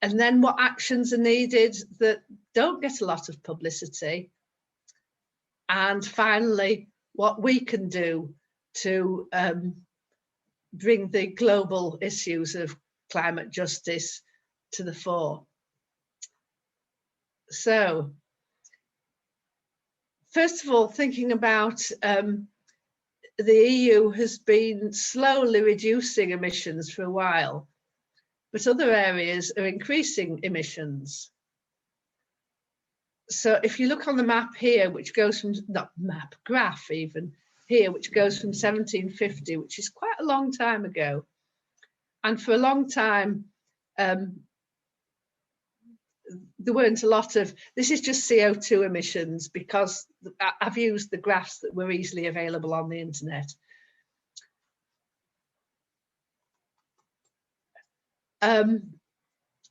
And then what actions are needed that don't get a lot of publicity. And finally, what we can do to bring the global issues of climate justice to the fore. So, first of all, thinking about the EU has been slowly reducing emissions for a while, but other areas are increasing emissions. So if you look on the map here, which goes from, not map, graph even, here, which goes from 1750, which is quite a long time ago. And for a long time, there weren't a lot of, this is just CO2 emissions because I've used the graphs that were easily available on the internet.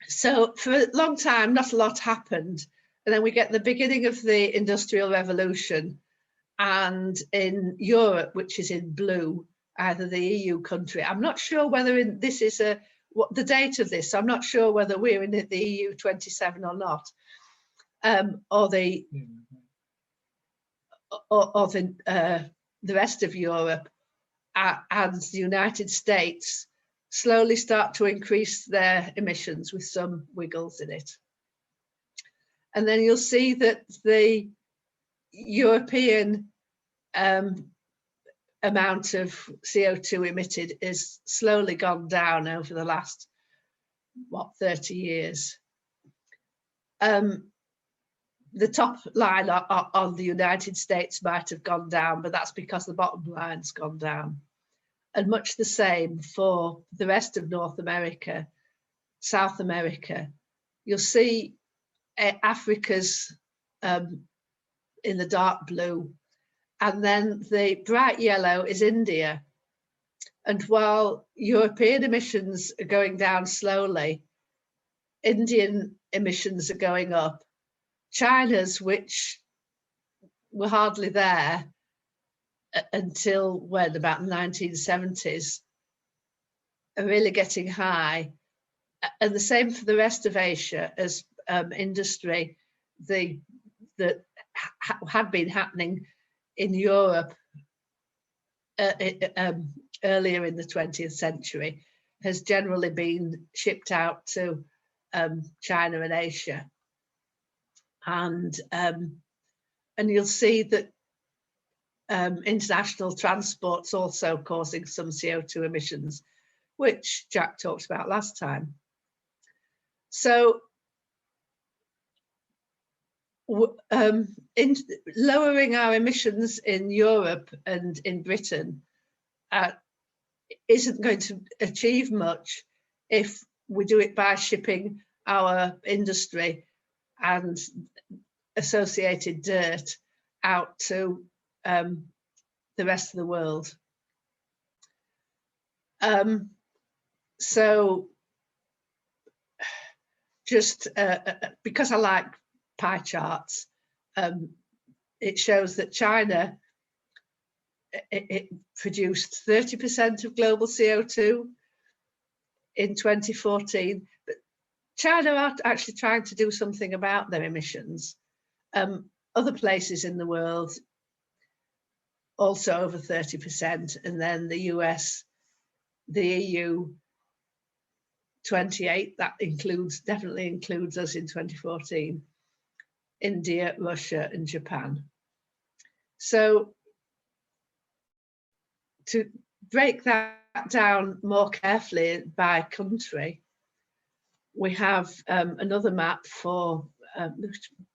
So for a long time, not a lot happened. And then we get the beginning of the Industrial Revolution. And in Europe, which is in blue, either the EU country, I'm not sure whether this is what the date of this, so I'm not sure whether we're in the EU 27 or not, or the rest of Europe and the United States slowly start to increase their emissions with some wiggles in it. And then you'll see that the European amount of CO2 emitted is slowly gone down over the last, 30 years. The top line on the United States might have gone down, but that's because the bottom line's gone down. And much the same for the rest of North America, South America. You'll see Africa's in the dark blue, and then the bright yellow is India. And while European emissions are going down slowly, Indian emissions are going up. China's, which were hardly there until when, about the 1970s, are really getting high. And the same for the rest of Asia as industry that had been happening in Europe earlier in the 20th century has generally been shipped out to China and Asia. And you'll see that international transport's also causing some CO2 emissions, which Jack talked about last time. So in lowering our emissions in Europe and in Britain isn't going to achieve much if we do it by shipping our industry and associated dirt out to the rest of the world. So just because I like pie charts, it shows that China, it produced 30% of global CO2 in 2014, but China are actually trying to do something about their emissions. Other places in the world also over 30%, and then the US, the EU 28, that definitely includes us in 2014, India, Russia, and Japan. So to break that down more carefully by country, we have another map for a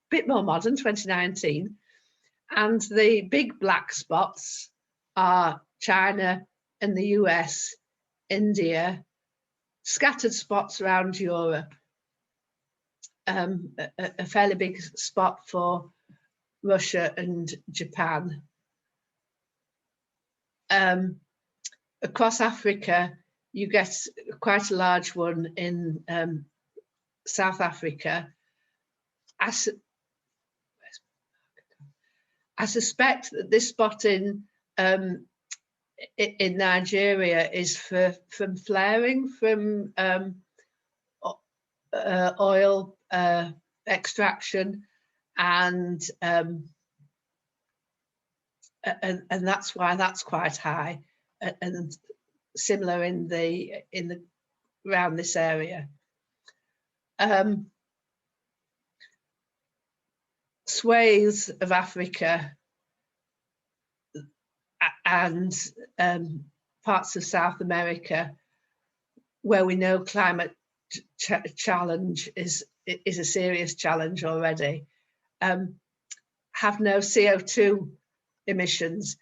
bit more modern, 2019, and the big black spots are China and the US, India, scattered spots around Europe, a fairly big spot for Russia and Japan. Across Africa, you get quite a large one in South Africa. I suspect that this spot in Nigeria is from flaring from oil extraction, and that's why that's quite high, and similar in the around this area. Swathes of Africa and parts of South America, where we know climate challenge is a serious challenge already, have no CO2 emissions.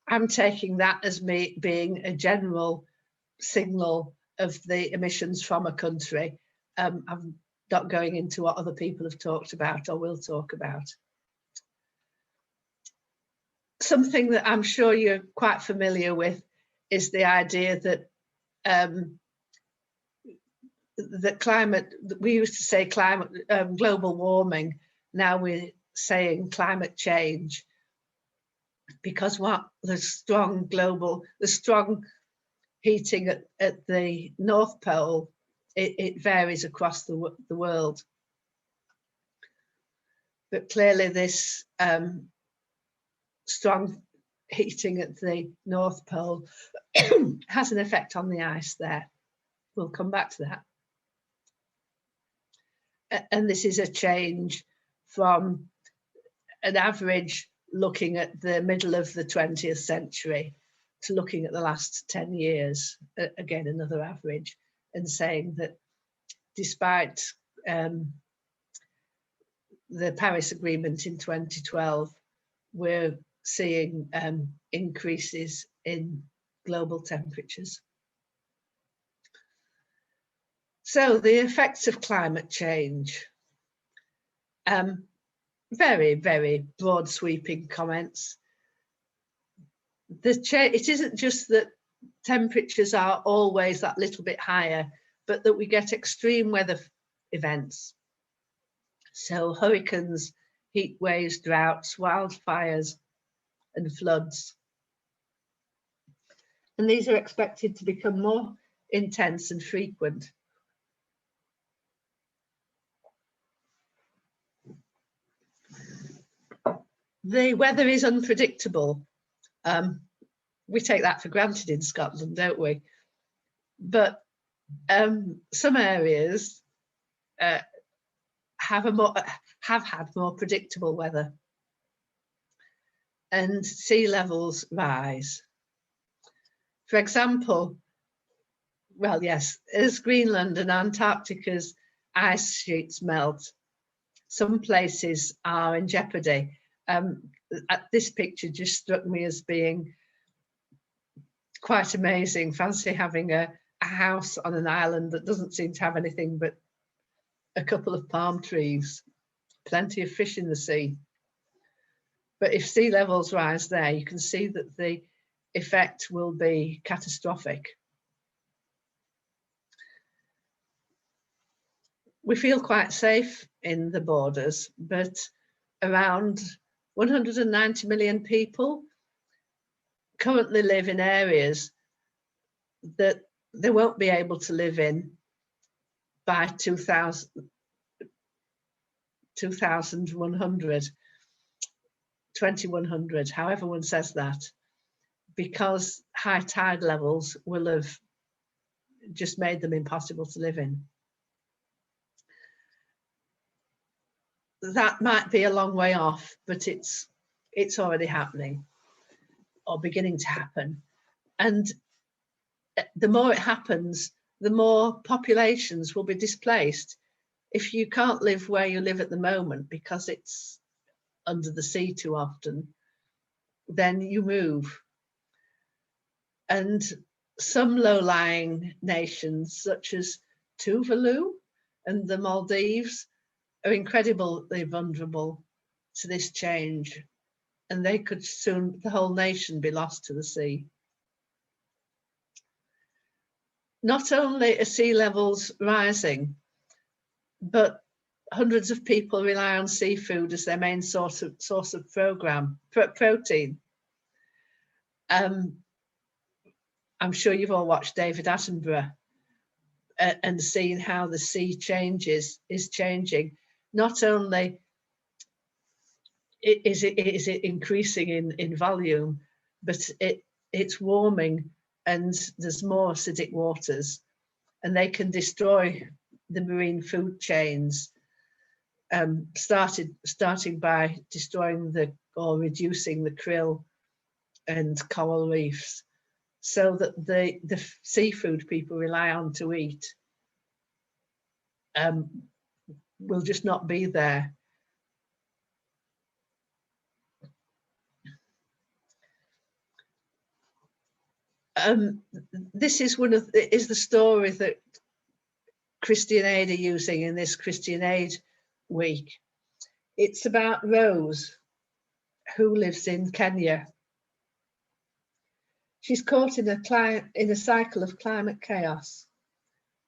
I'm taking that as being a general signal of the emissions from a country. I'm not going into what other people have talked about or will talk about. Something that I'm sure you're quite familiar with is the idea that we used to say global warming, now we're saying climate change, because the strong heating at the North Pole, it varies across the world. But clearly this strong heating at the North Pole has an effect on the ice there. We'll come back to that. And this is a change from an average looking at the middle of the 20th century to looking at the last 10 years, again, another average, and saying that despite the Paris Agreement in 2012, we're seeing increases in global temperatures. So the effects of climate change. Very, very broad sweeping comments. It isn't just that temperatures are always that little bit higher, but that we get extreme weather events. So hurricanes, heat waves, droughts, wildfires, and floods. And these are expected to become more intense and frequent. The weather is unpredictable. We take that for granted in Scotland, don't we? But some areas have had more predictable weather, and sea levels rise. For example, well, yes, as Greenland and Antarctica's ice sheets melt, some places are in jeopardy. This picture just struck me as being quite amazing. Fancy having a house on an island that doesn't seem to have anything but a couple of palm trees, plenty of fish in the sea. But if sea levels rise there, you can see that the effect will be catastrophic. We feel quite safe in the borders, but around 190 million people currently live in areas that they won't be able to live in by 2100, however one says that, because high tide levels will have just made them impossible to live in. That might be a long way off, but it's already happening or beginning to happen. And the more it happens, the more populations will be displaced. If you can't live where you live at the moment because it's under the sea too often, then you move. And some low-lying nations, such as Tuvalu and the Maldives, are incredibly vulnerable to this change, and they could soon, the whole nation, be lost to the sea. Not only are sea levels rising, but hundreds of people rely on seafood as their main source of protein. I'm sure you've all watched David Attenborough, and seeing how the sea is changing. Not only is it increasing in volume, but it's warming, and there's more acidic waters, and they can destroy the marine food chains, starting by destroying or reducing the krill and coral reefs, so that the seafood people rely on to eat will just not be there. This is the story that Christian Aid are using in this Christian Aid week. It's about Rose, who lives in Kenya. She's caught in a cycle of climate chaos.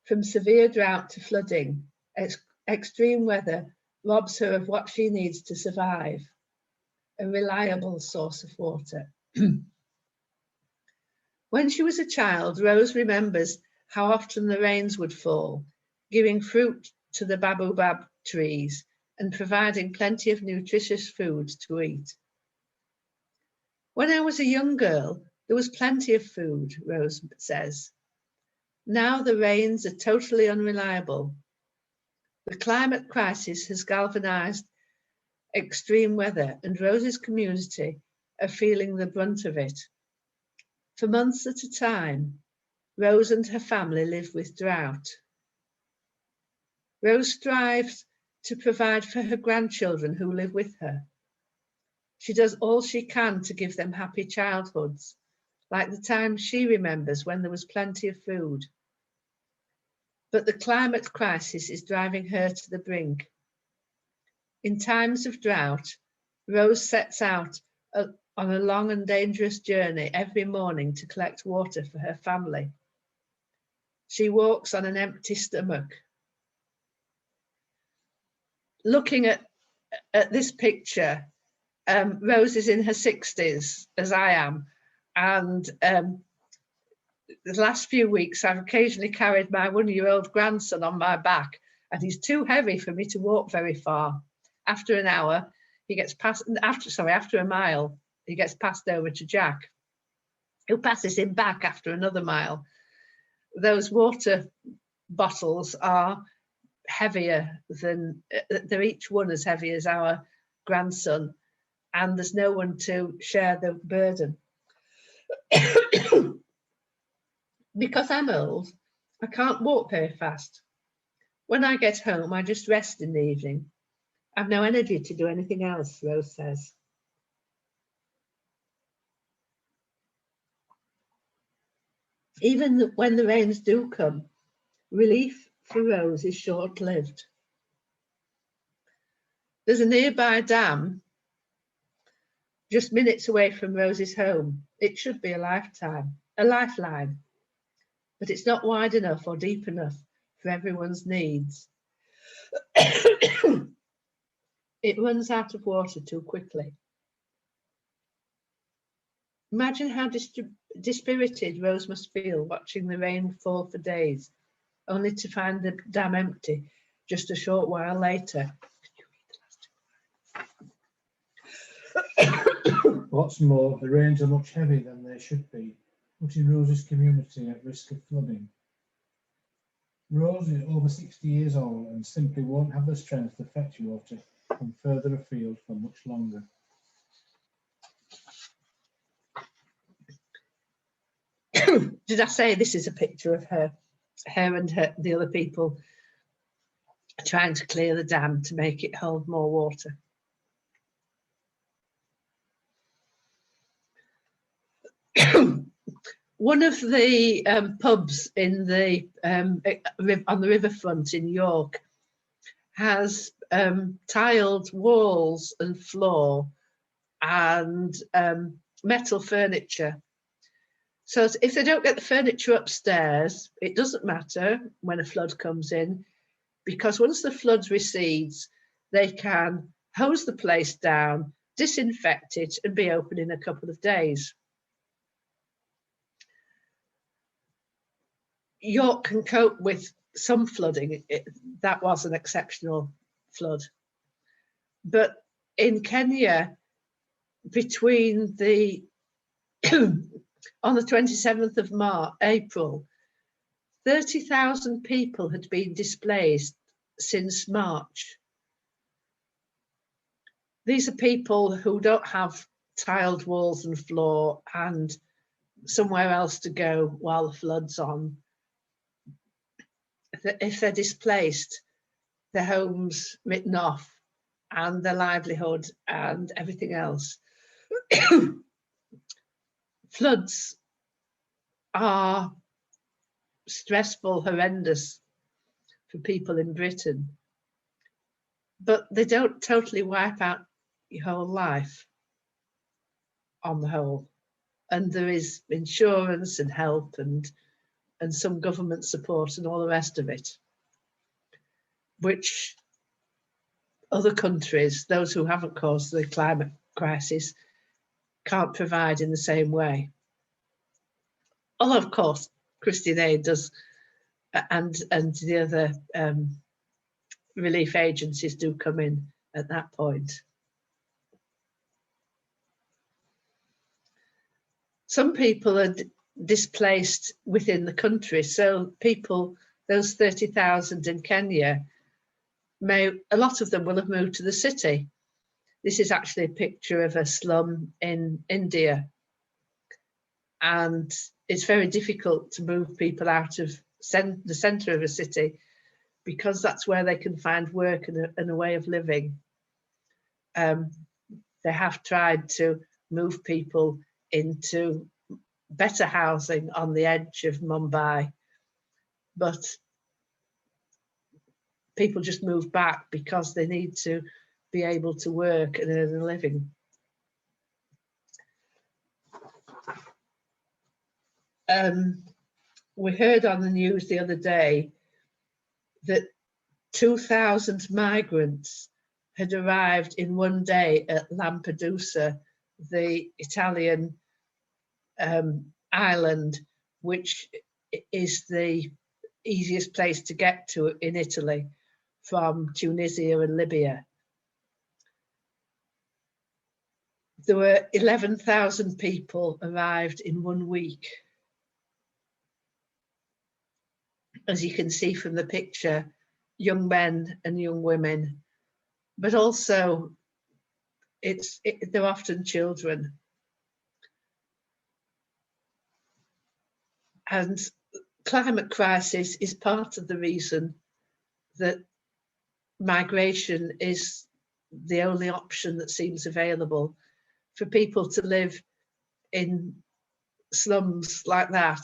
From severe drought to flooding, extreme weather robs her of what she needs to survive, a reliable source of water. When she was a child, Rose remembers how often the rains would fall, giving fruit to the baobab trees and providing plenty of nutritious food to eat. When I was a young girl, there was plenty of food, Rose says. Now the rains are totally unreliable. The climate crisis has galvanized extreme weather, and Rose's community are feeling the brunt of it. For months at a time, Rose and her family live with drought. Rose strives to provide for her grandchildren who live with her. She does all she can to give them happy childhoods, like the time she remembers when there was plenty of food. But the climate crisis is driving her to the brink. In times of drought, Rose sets out on a long and dangerous journey every morning to collect water for her family. She walks on an empty stomach. Looking at this picture, Rose is in her 60s, as I am, and the last few weeks I've occasionally carried my 1-year-old grandson on my back, and he's too heavy for me to walk very far. After an hour, after a mile, he gets passed over to Jack, who passes him back after another mile. Those water bottles are heavier they're each one as heavy as our grandson, and there's no one to share the burden. Because I'm old, I can't walk very fast. When I get home, I just rest in the evening. I've no energy to do anything else, Rose says. Even when the rains do come, relief for Rose is short-lived. There's a nearby dam just minutes away from Rose's home. It should be a lifeline, but it's not wide enough or deep enough for everyone's needs. It runs out of water too quickly. Imagine how dispirited Rose must feel watching the rain fall for days, only to find the dam empty just a short while later. What's more, the rains are much heavier than they should be, putting Rose's community at risk of flooding. Rose is over 60 years old and simply won't have the strength to fetch water from further afield for much longer. Did I say this is a picture of her and the other people trying to clear the dam to make it hold more water? One of the pubs in on the riverfront in York has tiled walls and floor and metal furniture. So if they don't get the furniture upstairs, it doesn't matter when a flood comes in, because once the flood recedes, they can hose the place down, disinfect it, and be open in a couple of days. York can cope with some flooding. That was an exceptional flood. But in Kenya, between the on the 27th of April, 30,000 people had been displaced since March. These are people who don't have tiled walls and floor and somewhere else to go while the flood's on. If they're displaced, their homes written off and their livelihood and everything else. Floods are stressful, horrendous for people in Britain, but they don't totally wipe out your whole life on the whole. And there is insurance and help and some government support and all the rest of it, which other countries, those who haven't caused the climate crisis, can't provide in the same way. Although, of course, Christian Aid does, and the other relief agencies do come in at that point. Some people are displaced within the country. So people, those 30,000 in Kenya, a lot of them will have moved to the city. This is actually a picture of a slum in India. And it's very difficult to move people out of the centre of a city because that's where they can find work and a way of living. They have tried to move people into better housing on the edge of Mumbai, but people just move back because they need to be able to work and earn a living. We heard on the news the other day that 2,000 migrants had arrived in one day at Lampedusa, the Italian island, which is the easiest place to get to in Italy from Tunisia and Libya. There were 11,000 people arrived in 1 week. As you can see from the picture, young men and young women, but also they're often children. And climate crisis is part of the reason that migration is the only option that seems available for people to live in slums like that,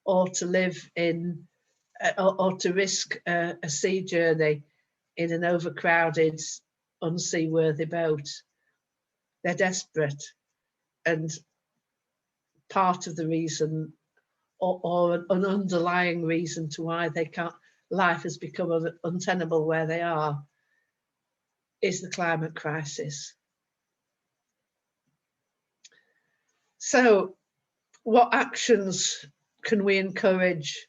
or to live in, or to risk a sea journey in an overcrowded, unseaworthy boat. They're desperate, and part of the reason, or an underlying reason to why life has become untenable where they are, is the climate crisis. So what actions can we encourage,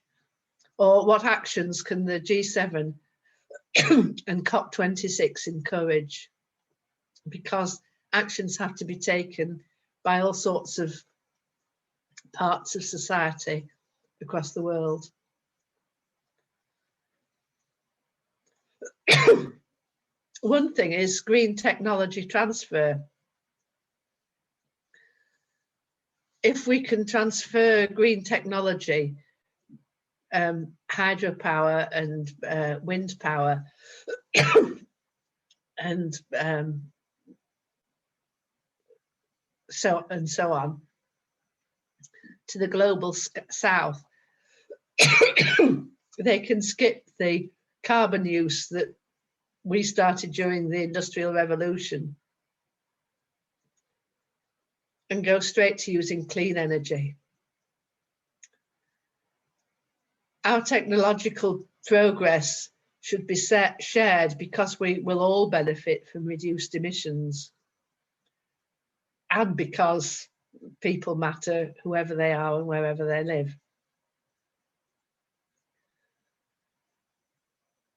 or what actions can the G7 and COP26 encourage? Because actions have to be taken by all sorts of parts of society across the world. One thing is green technology transfer. If we can transfer green technology, hydropower and wind power, and so on, to the global south, they can skip the carbon use that we started during the Industrial Revolution and go straight to using clean energy. Our technological progress should be shared because we will all benefit from reduced emissions, and because people matter, whoever they are and wherever they live.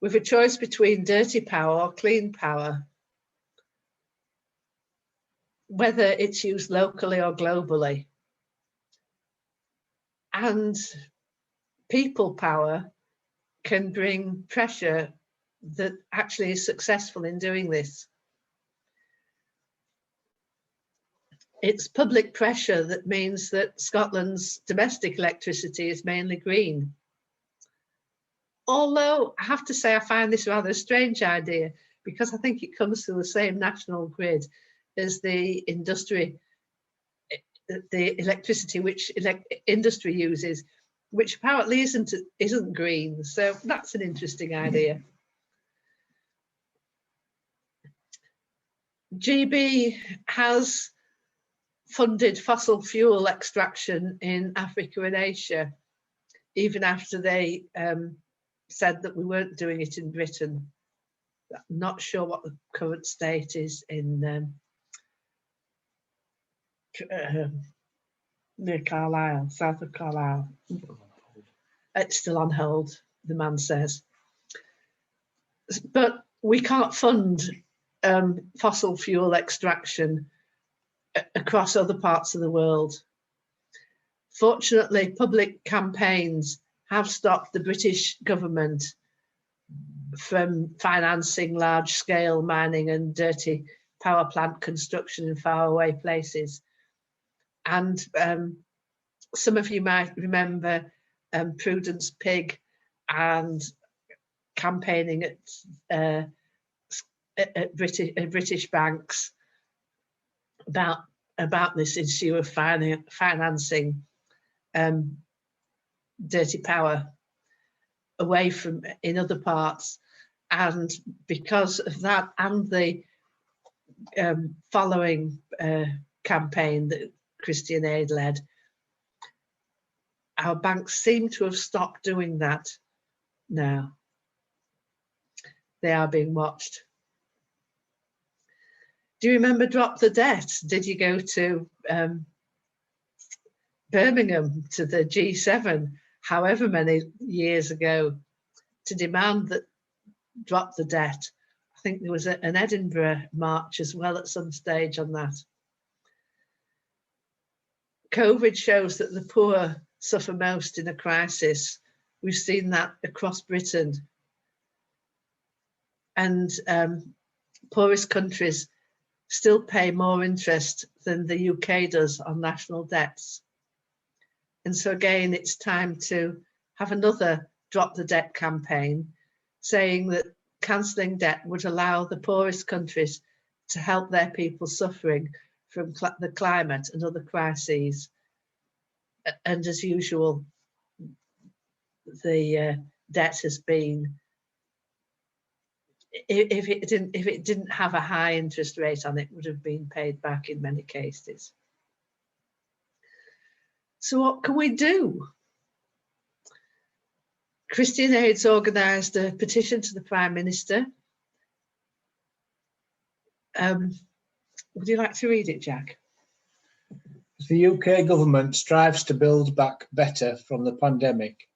with a choice between dirty power or clean power, whether it's used locally or globally. And people power can bring pressure that actually is successful in doing this. It's public pressure that means that Scotland's domestic electricity is mainly green. Although I have to say I find this rather a strange idea, because I think it comes through the same national grid as the industry, the electricity which industry uses, which apparently isn't green. So that's an interesting idea. GB has funded fossil fuel extraction in Africa and Asia, even after they said that we weren't doing it in Britain. I'm not sure what the current state is in near Carlisle, south of Carlisle. It's still on hold, the man says. But we can't fund fossil fuel extraction across other parts of the world. Fortunately, public campaigns have stopped the British government from financing large-scale mining and dirty power plant construction in faraway places. And some of you might remember Prudence Pig and campaigning at British banks about this issue of financing dirty power away from in other parts. And because of that and the following campaign that Christian Aid led, our banks seem to have stopped doing that now. They are being watched. Do you remember Drop the Debt? Did you go to Birmingham to the G7, however many years ago, to demand that Drop the Debt? I think there was an Edinburgh march as well at some stage on that. COVID shows that the poor suffer most in a crisis. We've seen that across Britain. And poorest countries still pay more interest than the UK does on national debts. And so again, it's time to have another Drop the Debt campaign, saying that cancelling debt would allow the poorest countries to help their people suffering from the climate and other crises. And as usual, the debt has been, if it didn't have a high interest rate on it, would have been paid back in many cases. So what can we do? Christian Aid's organised a petition to the Prime Minister. Would you like to read it, Jack? The UK government strives to build back better from the pandemic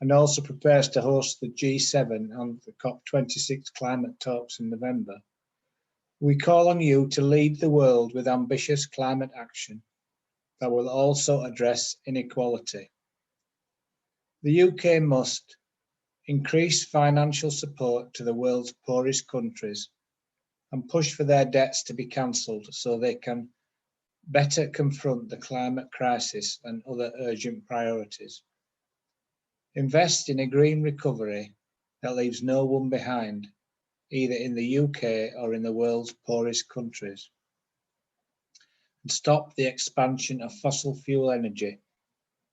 and also prepares to host the G7 and the COP26 climate talks in November. We call on you to lead the world with ambitious climate action that will also address inequality. The UK must increase financial support to the world's poorest countries and push for their debts to be cancelled so they can better confront the climate crisis and other urgent priorities. Invest in a green recovery that leaves no one behind, either in the UK or in the world's poorest countries. And stop the expansion of fossil fuel energy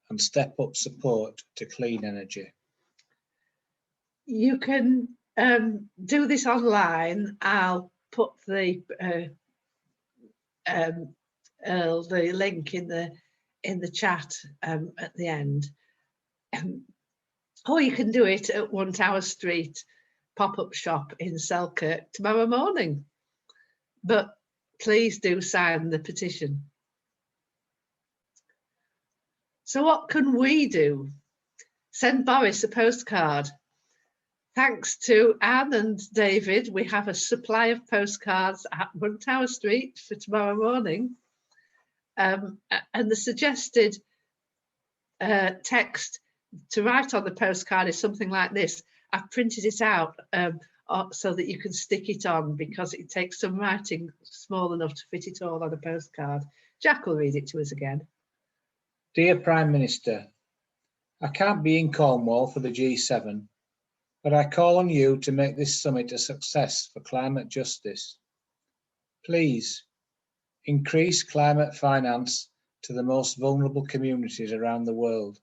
and step up support to clean energy. You can do this online. I'll put the link in the chat at the end. Or you can do it at One Tower Street pop-up shop in Selkirk tomorrow morning. But please do sign the petition. So what can we do? Send Boris a postcard. Thanks to Anne and David, we have a supply of postcards at One Tower Street for tomorrow morning. And the suggested text to write on the postcard is something like this. I've printed it out so that you can stick it on, because it takes some writing small enough to fit it all on a postcard. Jack will read it to us again. Dear Prime Minister, I can't be in Cornwall for the G7, but I call on you to make this summit a success for climate justice. Please increase climate finance to the most vulnerable communities around the world.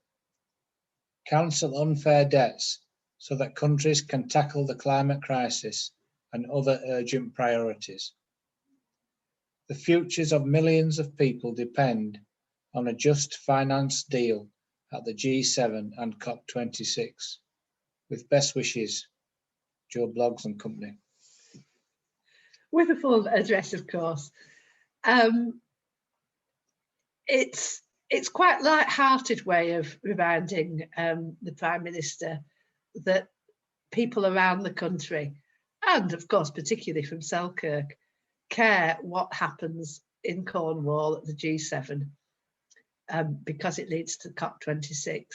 Cancel unfair debts so that countries can tackle the climate crisis and other urgent priorities. The futures of millions of people depend on a just finance deal at the G7 and COP26. With best wishes, Joe Bloggs and Company. With a full address, of course. It's quite a light-hearted way of reminding the Prime Minister that people around the country, and of course particularly from Selkirk, care what happens in Cornwall at the G7 because it leads to COP26.